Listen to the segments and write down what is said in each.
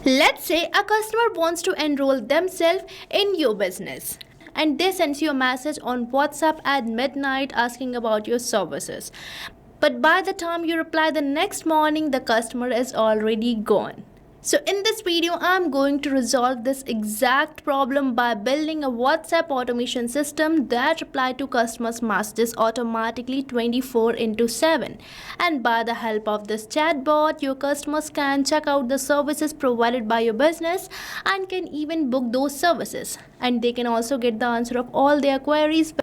Let's say a customer wants to enroll themselves in your business and they send you a message on WhatsApp at midnight asking about your services. But by the time you reply the next morning, the customer is already gone. So in this video, I'm going to resolve this exact problem by building a WhatsApp automation system that replies to customers' messages automatically 24/7. And by the help of this chatbot, your customers can check out the services provided by your business and can even book those services. And they can also get the answer of all their queries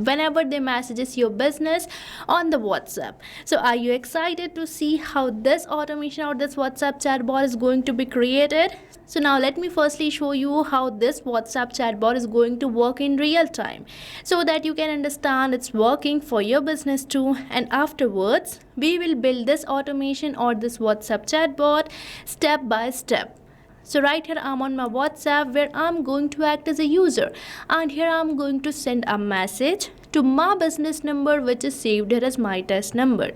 whenever they messages your business on the WhatsApp. So are you excited to see how this automation or this WhatsApp chatbot is going to be created? So now let me firstly show you how this WhatsApp chatbot is going to work in real time so that you can understand it's working for your business too, and afterwards we will build this automation or this WhatsApp chatbot step by step. So right here I'm on my WhatsApp where I'm going to act as a user, and here I'm going to send a message to my business number which is saved here as my test number.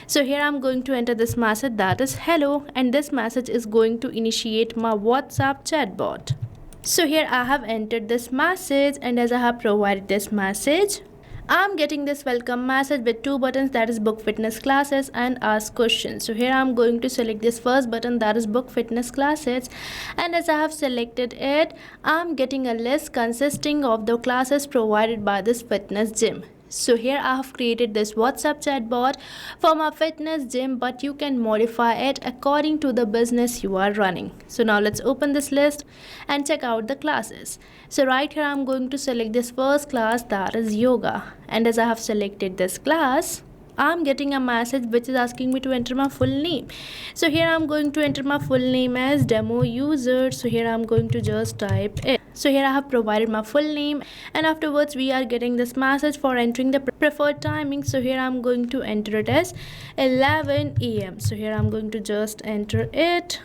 So here I'm going to enter this message, that is hello, and this message is going to initiate my WhatsApp chatbot. So here I have entered this message, and as I have provided this message, I'm getting this welcome message with two buttons, that is book fitness classes and ask questions. So here I'm going to select this first button, that is book fitness classes, and as I have selected it, I'm getting a list consisting of the classes provided by this fitness gym. So here I have created this WhatsApp chatbot for my fitness gym, but you can modify it according to the business you are running. So now let's open this list and check out the classes. So right here I'm going to select this first class, that is yoga, and as I have selected this class, I'm getting a message which is asking me to enter my full name. So here I'm going to enter my full name as demo user. So here I'm going to just type it. So here I have provided my full name, and afterwards we are getting this message for entering the preferred timing. So here I'm going to enter it as 11 a.m. So here I'm going to just enter it.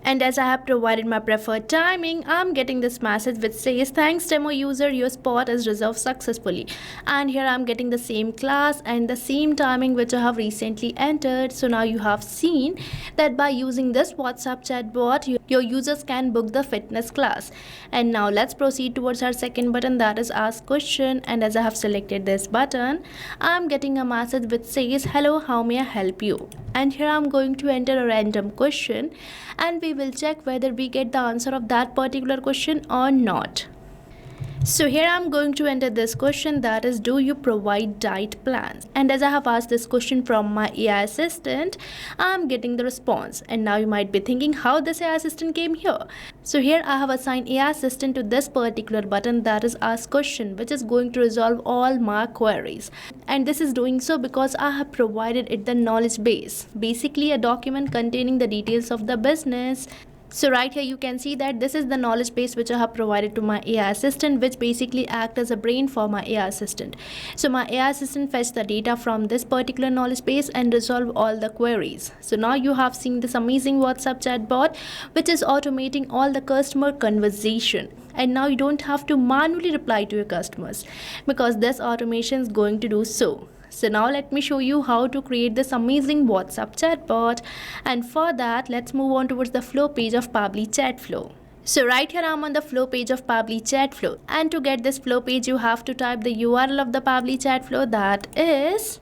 And as I have provided my preferred timing, I'm getting this message which says thanks demo user, your spot is reserved successfully. And here I'm getting the same class and the same timing which I have recently entered. So now you have seen that by using this WhatsApp chatbot, your users can book the fitness class. And now let's proceed towards our second button, that is ask question, and as I have selected this button, I'm getting a message which says hello, how may I help you? And here I'm going to enter a random question, and we will check whether we get the answer of that particular question or not. So here I'm going to enter this question, that is do you provide diet plans? And as I have asked this question from my AI assistant, I'm getting the response. And now you might be thinking how this AI assistant came here. So here I have assigned AI assistant to this particular button, that is ask question, which is going to resolve all my queries. And this is doing so because I have provided it the knowledge base, basically a document containing the details of the business. So right here you can see that this is the knowledge base which I have provided to my AI assistant, which basically act as a brain for my AI assistant. So my AI assistant fetch the data from this particular knowledge base and resolve all the queries. So now you have seen this amazing WhatsApp chatbot which is automating all the customer conversation. And now you don't have to manually reply to your customers because this automation is going to do so. So now let me show you how to create this amazing WhatsApp chatbot, and for that let's move on towards the flow page of Pabbly Chatflow. So right here I'm on the flow page of Pabbly Chatflow, and to get this flow page you have to type the URL of the Pabbly Chatflow, that is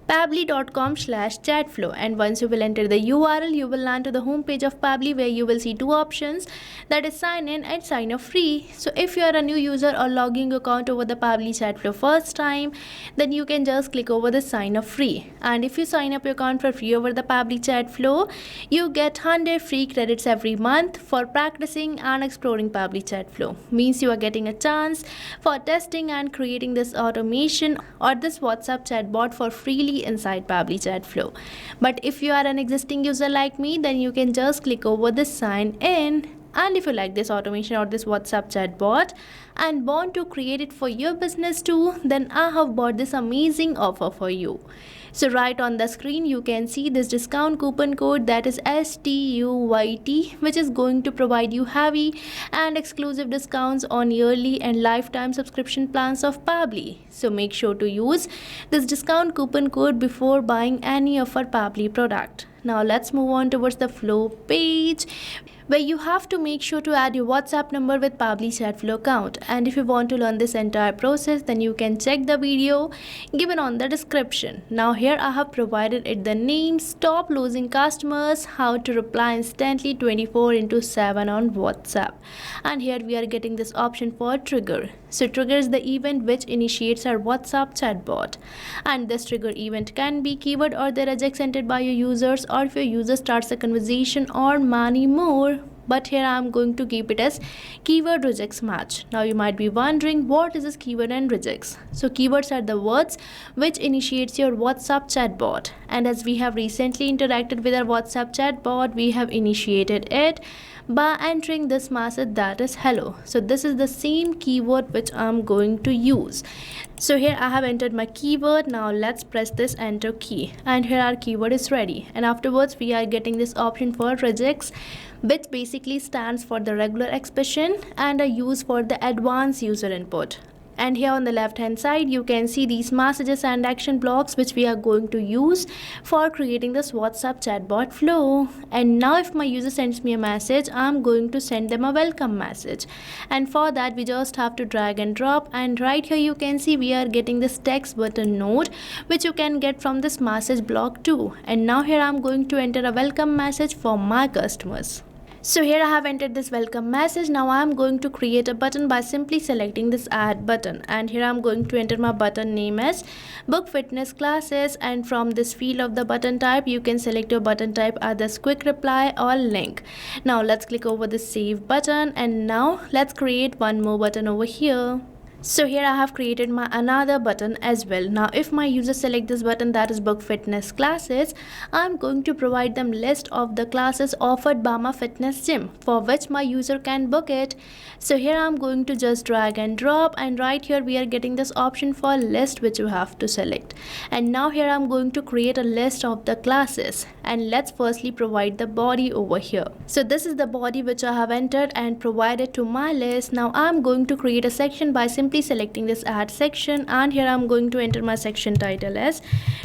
pabbly.com/chatflow, and once you will enter the URL, you will land to the home page of Pabbly where you will see two options, that is sign in and sign up free. So if you are a new user or logging your account over the Pabbly Chatflow first time, then you can just click over the sign up free. And if you sign up your account for free over the Pabbly Chatflow, you get 100 free credits every month for practicing and exploring Pabbly Chatflow. Means you are getting a chance for testing and creating this automation or this WhatsApp chatbot for freely inside Pabbly Chatflow. But if you are an existing user like me, then you can just click over the sign in. And if you like this automation or this WhatsApp chatbot and want to create it for your business too, then I have bought this amazing offer for you. So right on the screen you can see this discount coupon code, that is STUYT, which is going to provide you heavy and exclusive discounts on yearly and lifetime subscription plans of Pabbly. So make sure to use this discount coupon code before buying any of our Pabbly product. Now let's move on towards the flow page where you have to make sure to add your WhatsApp number with Pabbly Chatflow account. And if you want to learn this entire process, then you can check the video given on the description. Now here I have provided it the name Stop Losing Customers, how to reply instantly 24/7 on WhatsApp. And here we are getting this option for trigger. So trigger is the event which initiates our WhatsApp chatbot. And this trigger event can be keyword or the regex entered by your users, or if your user starts a conversation, or many more. But here I am going to keep it as keyword regex match. Now you might be wondering, what is this keyword and regex? So keywords are the words which initiates your WhatsApp chatbot. And as we have recently interacted with our WhatsApp chatbot, we have initiated it by entering this message, that is hello. So this is the same keyword which I'm going to use. So here I have entered my keyword. Now let's press this enter key, and here our keyword is ready. And afterwards we are getting this option for regex, which basically stands for the regular expression and are used for the advanced user input. And here on the left hand side you can see these messages and action blocks which we are going to use for creating this WhatsApp chatbot flow. And now if my user sends me a message, I'm going to send them a welcome message. And for that we just have to drag and drop, and right here you can see we are getting this text button node which you can get from this message block too. And now here I'm going to enter a welcome message for my customers. So here I have entered this welcome message. Now I am going to create a button by simply selecting this add button, and here I am going to enter my button name as book fitness classes, and from this field of the button type you can select your button type as quick reply or link. Now let's click over the save button, and now let's create one more button over here. So here I have created my another button as well. Now if my user select this button, that is book fitness classes, I'm going to provide them list of the classes offered by my fitness gym for which my user can book it. So here I'm going to just drag and drop, and right here we are getting this option for list which you have to select. And now here I'm going to create a list of the classes, and let's firstly provide the body over here. So this is the body which I have entered and provided to my list. Now I'm going to create a section by simply selecting this add section, and here I'm going to enter my section title as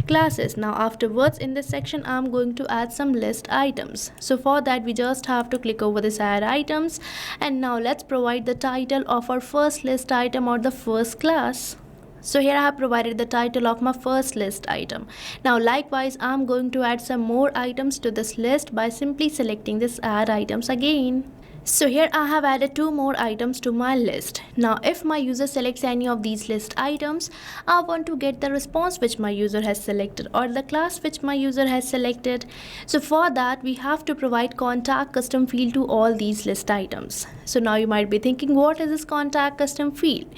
classes. Now afterwards in this section I'm going to add some list items. So for that we just have to click over this add items, and now let's provide the title of our first list item or the first class. So here I have provided the title of my first list item. Now likewise I'm going to add some more items to this list by simply selecting this add items again. So here I have added two more items to my list. Now if my user selects any of these list items, I want to get the response which my user has selected or the class which my user has selected. So for that we have to provide contact custom field to all these list items. So now you might be thinking, what is this contact custom field?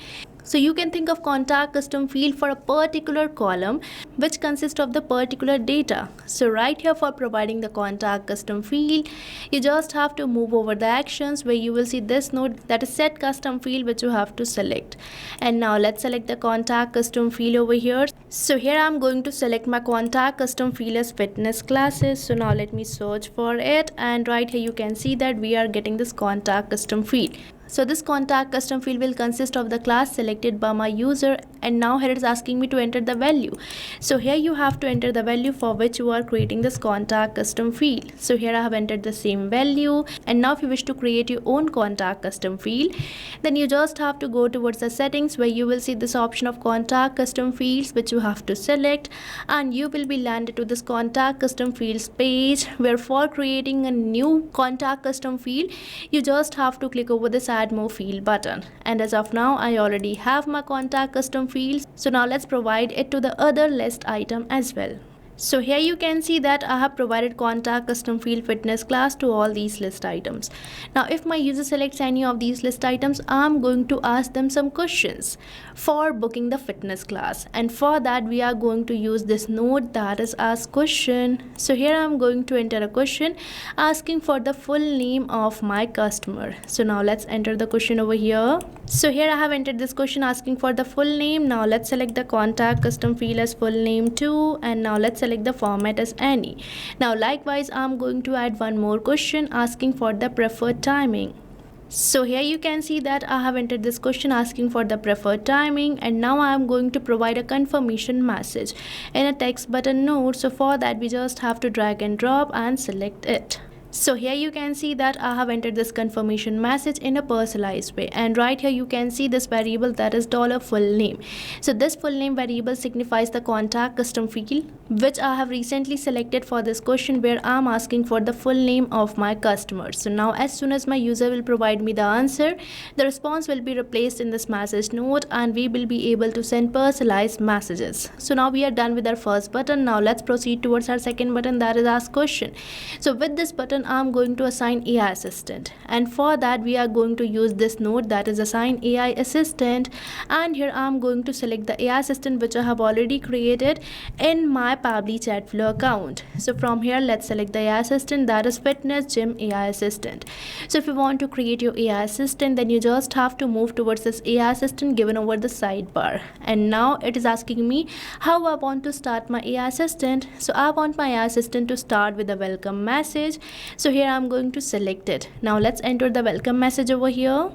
So you can think of contact custom field for a particular column which consists of the particular data. So right here for providing the contact custom field, you just have to move over the actions where you will see this node that is set custom field which you have to select. And now let's select the contact custom field over here. So here I'm going to select my contact custom field as fitness classes. So now let me search for it, and right here you can see that we are getting this contact custom field. So this contact custom field will consist of the class selected by my user, and now here it is asking me to enter the value. So here you have to enter the value for which you are creating this contact custom field. So here I have entered the same value, and now if you wish to create your own contact custom field, then you just have to go towards the settings where you will see this option of contact custom fields which you have to select, and you will be landed to this contact custom fields page where for creating a new contact custom field you just have to click over this add more field button. And as of now I already have my contact custom fields, so now let's provide it to the other list item as well. So here you can see that I have provided contact custom field fitness class to all these list items. Now if my user selects any of these list items, I'm going to ask them some questions for booking the fitness class, and for that we are going to use this node that is ask question. So here I'm going to enter a question asking for the full name of my customer. So now let's enter the question over here. So here I have entered this question asking for the full name. Now let's select the contact custom field as full name too, and now let's select the format as any. Now likewise I'm going to add one more question asking for the preferred timing. So here you can see that I have entered this question asking for the preferred timing, and now I am going to provide a confirmation message in a text button node. So for that we just have to drag and drop and select it. So here you can see that I have entered this confirmation message in a personalized way, and right here you can see this variable, that is $full name. So this full name variable signifies the contact custom field which I have recently selected for this question, where I am asking for the full name of my customer. So now as soon as my user will provide me the answer, the response will be replaced in this message node and we will be able to send personalized messages. So now we are done with our first button. Now let's proceed towards our second button, that is ask question. So with this button I'm going to assign AI assistant, and for that we are going to use this node, that is assign AI assistant, and here I'm going to select the AI assistant which I have already created in my Pabbly Chatflow account. So from here let's select the AI assistant, that is fitness gym AI assistant. So if you want to create your AI assistant, then you just have to move towards this AI assistant given over the sidebar, and now it is asking me how I want to start my AI assistant. So I want my AI assistant to start with a welcome message. So here I'm going to select it. Now let's enter the welcome message over here.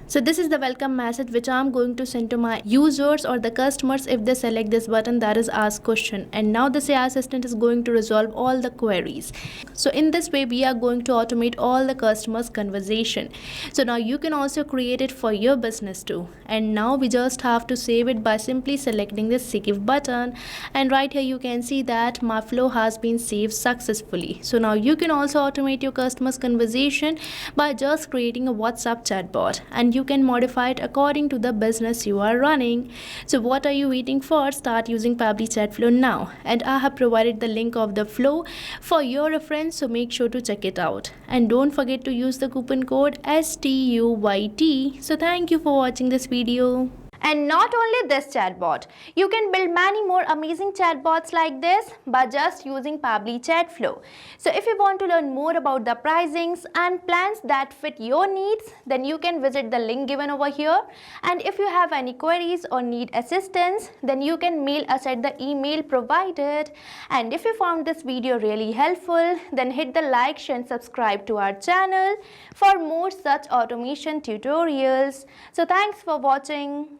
So this is the welcome message which I'm going to send to my users or the customers if they select this button, that is ask question. And now this AI assistant is going to resolve all the queries. So in this way we are going to automate all the customers conversation. So now you can also create it for your business too. And now we just have to save it by simply selecting this save button, and right here you can see that my flow has been saved successfully. So now you can also automate your customers conversation by just creating a WhatsApp chatbot, and you can modify it according to the business you are running. So what are you waiting for? Start using Pabbly Chatflow now, and I have provided the link of the flow for your reference, so make sure to check it out, and don't forget to use the coupon code STUYT. So thank you for watching this video. And not only this chatbot, you can build many more amazing chatbots like this by just using Pabbly Chatflow. So if you want to learn more about the pricings and plans that fit your needs, then you can visit the link given over here. And if you have any queries or need assistance, then you can mail us at the email provided. And if you found this video really helpful, then hit the like, share and subscribe to our channel for more such automation tutorials. So thanks for watching.